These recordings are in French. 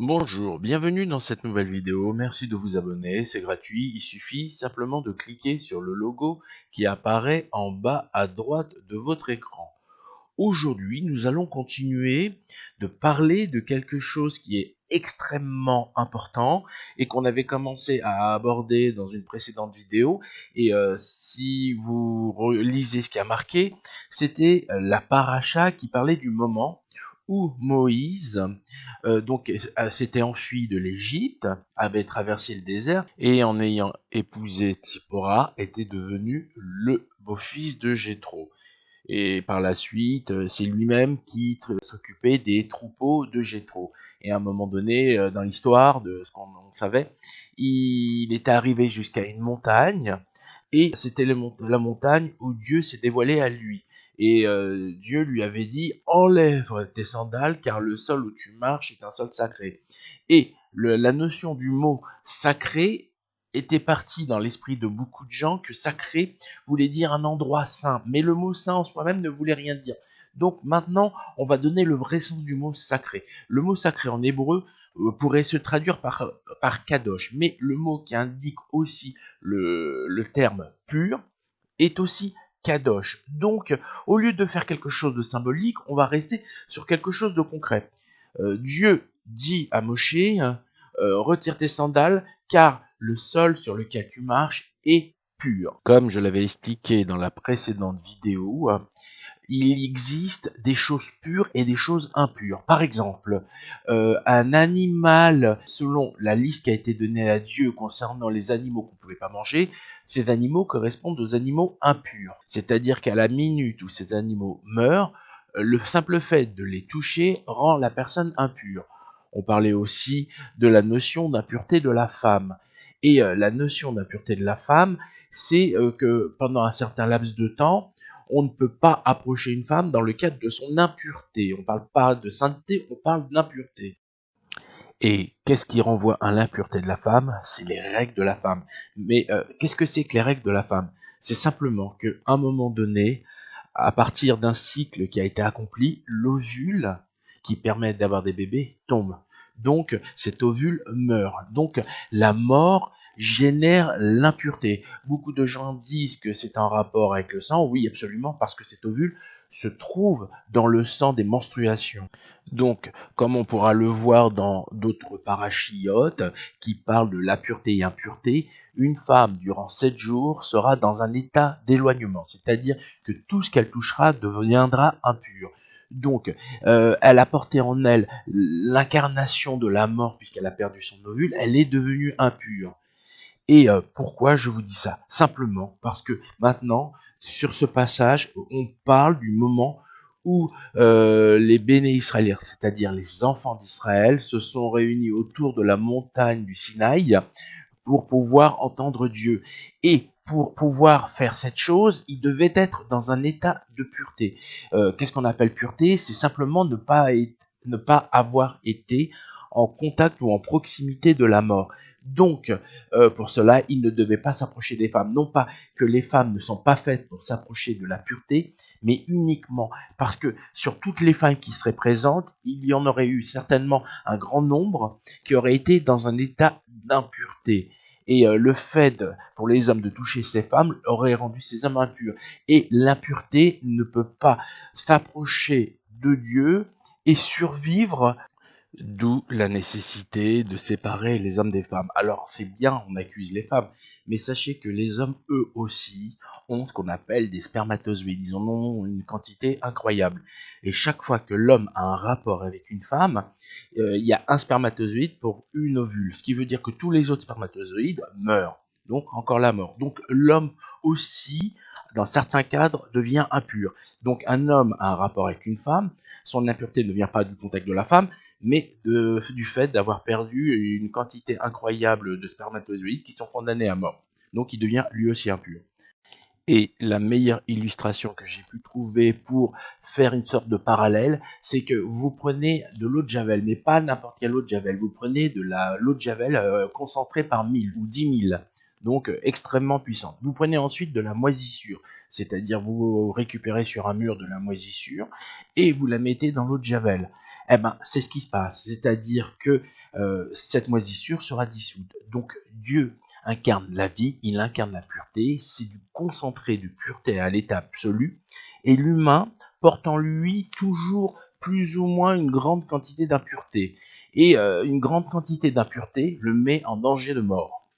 Bonjour, bienvenue dans cette nouvelle vidéo, merci de vous abonner, c'est gratuit, il suffit simplement de cliquer sur le logo qui apparaît en bas à droite de votre écran. Aujourd'hui, nous allons continuer de parler de quelque chose qui est extrêmement important et qu'on avait commencé à aborder dans une précédente vidéo. Et si vous lisez ce qui a marqué, c'était la paracha qui parlait du moment où Moïse s'était enfui de l'Égypte, avait traversé le désert et en ayant épousé Tsipora était devenu le beau-fils de Jéthro. Et par la suite, c'est lui-même qui s'occupait des troupeaux de Jéthro. Et à un moment donné, dans l'histoire de ce qu'on savait, il était arrivé jusqu'à une montagne, et c'était la montagne où Dieu s'est dévoilé à lui. Et Dieu lui avait dit, enlève tes sandales, car le sol où tu marches est un sol sacré. Et la notion du mot sacré était partie dans l'esprit de beaucoup de gens que sacré voulait dire un endroit saint, mais le mot saint en soi-même ne voulait rien dire. Donc maintenant, on va donner le vrai sens du mot sacré. Le mot sacré en hébreu pourrait se traduire par kadosh, mais le mot qui indique aussi le terme pur est aussi kadosh. Donc, au lieu de faire quelque chose de symbolique, on va rester sur quelque chose de concret. Dieu dit à Moshe, retire tes sandales, car le sol sur lequel tu marches est pur. Comme je l'avais expliqué dans la précédente vidéo, il existe des choses pures et des choses impures. Par exemple, un animal, selon la liste qui a été donnée à Dieu concernant les animaux qu'on ne pouvait pas manger, ces animaux correspondent aux animaux impurs. C'est-à-dire qu'à la minute où ces animaux meurent, le simple fait de les toucher rend la personne impure. On parlait aussi de la notion d'impureté de la femme. Et la notion d'impureté de la femme, c'est que pendant un certain laps de temps, on ne peut pas approcher une femme dans le cadre de son impureté. On ne parle pas de sainteté, on parle d'impureté. Et qu'est-ce qui renvoie à l'impureté de la femme? C'est les règles de la femme. Mais qu'est-ce que c'est que les règles de la femme? C'est simplement qu'à un moment donné, à partir d'un cycle qui a été accompli, l'ovule qui permet d'avoir des bébés tombe. Donc cet ovule meurt. Donc la mort génère l'impureté. Beaucoup de gens disent que c'est en rapport avec le sang. Oui, absolument, parce que cet ovule se trouve dans le sang des menstruations. Donc, comme on pourra le voir dans d'autres parachiotes qui parlent de la pureté et impureté, une femme durant 7 jours sera dans un état d'éloignement, c'est-à-dire que tout ce qu'elle touchera deviendra impur. Donc, elle a porté en elle l'incarnation de la mort puisqu'elle a perdu son ovule, elle est devenue impure. Et pourquoi je vous dis ça? Simplement parce que maintenant, sur ce passage, on parle du moment où les béné Israéliens, c'est-à-dire les enfants d'Israël, se sont réunis autour de la montagne du Sinaï pour pouvoir entendre Dieu. Et pour pouvoir faire cette chose, il devait être dans un état de pureté. Qu'est-ce qu'on appelle pureté? C'est simplement ne pas avoir été en contact ou en proximité de la mort. Donc, pour cela, il ne devait pas s'approcher des femmes. Non pas que les femmes ne sont pas faites pour s'approcher de la pureté, mais uniquement parce que sur toutes les femmes qui seraient présentes, il y en aurait eu certainement un grand nombre qui auraient été dans un état d'impureté. Et le fait pour les hommes de toucher ces femmes aurait rendu ces hommes impurs. Et l'impureté ne peut pas s'approcher de Dieu et survivre, d'où la nécessité de séparer les hommes des femmes. Alors c'est bien, on accuse les femmes, mais sachez que les hommes, eux aussi, ont ce qu'on appelle des spermatozoïdes. Ils en ont une quantité incroyable. Et chaque fois que l'homme a un rapport avec une femme, il y a un spermatozoïde pour une ovule. Ce qui veut dire que tous les autres spermatozoïdes meurent. Donc encore la mort. Donc l'homme aussi, dans certains cadres, devient impur. Donc un homme a un rapport avec une femme, son impureté ne vient pas du contact de la femme, mais du fait d'avoir perdu une quantité incroyable de spermatozoïdes qui sont condamnés à mort. Donc il devient lui aussi impur. Et la meilleure illustration que j'ai pu trouver pour faire une sorte de parallèle, c'est que vous prenez de l'eau de Javel, mais pas n'importe quelle eau de Javel, vous prenez de l'eau de Javel concentrée par 1000 ou 10 000, donc extrêmement puissante. Vous prenez ensuite de la moisissure, c'est-à-dire vous récupérez sur un mur de la moisissure et vous la mettez dans l'eau de Javel. Eh ben, c'est ce qui se passe, c'est-à-dire que cette moisissure sera dissoute. Donc Dieu incarne la vie, il incarne la pureté, c'est du concentré de pureté à l'état absolu, et l'humain porte en lui toujours plus ou moins une grande quantité d'impureté. Et une grande quantité d'impureté le met en danger de mort.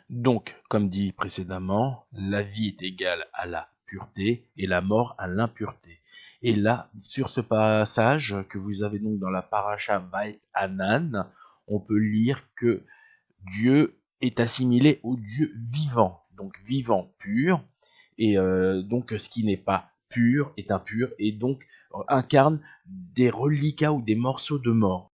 Donc, comme dit précédemment, la vie est égale à la pureté et la mort à l'impureté. Et là, sur ce passage que vous avez donc dans la paracha Vaït Hanan, on peut lire que Dieu est assimilé au Dieu vivant, donc vivant pur, et donc ce qui n'est pas pur est impur, et donc incarne des reliquats ou des morceaux de mort.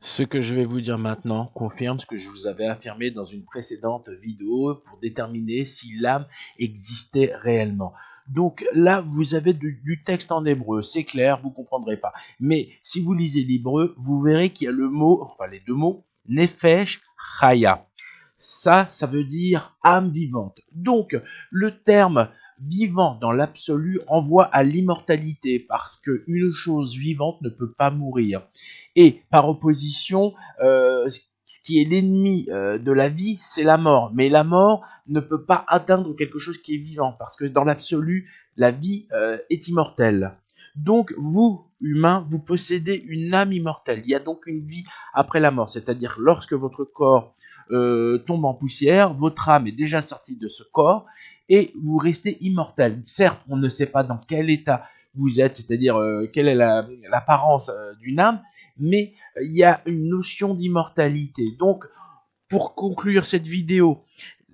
Ce que je vais vous dire maintenant confirme ce que je vous avais affirmé dans une précédente vidéo pour déterminer si l'âme existait réellement. Donc là, vous avez du texte en hébreu, c'est clair, vous ne comprendrez pas. Mais si vous lisez l'hébreu, vous verrez qu'il y a le mot, enfin les deux mots, Nefesh Chaya. Ça veut dire âme vivante. Donc, le terme vivant dans l'absolu envoie à l'immortalité parce qu'une chose vivante ne peut pas mourir. Et par opposition, ce qui est l'ennemi de la vie, c'est la mort. Mais la mort ne peut pas atteindre quelque chose qui est vivant parce que dans l'absolu, la vie est immortelle. Donc, vous, humains, vous possédez une âme immortelle. Il y a donc une vie après la mort, c'est-à-dire lorsque votre corps tombe en poussière, votre âme est déjà sortie de ce corps et vous restez immortel. Certes, on ne sait pas dans quel état vous êtes, c'est-à-dire quelle est l'apparence d'une âme, mais il y a une notion d'immortalité. Donc, pour conclure cette vidéo,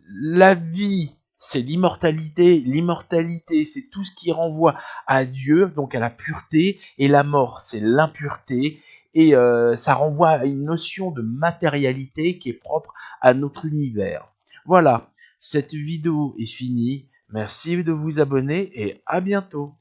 la vie, c'est l'immortalité, c'est tout ce qui renvoie à Dieu, donc à la pureté, et la mort, c'est l'impureté, et ça renvoie à une notion de matérialité qui est propre à notre univers. Voilà, cette vidéo est finie, merci de vous abonner, et à bientôt.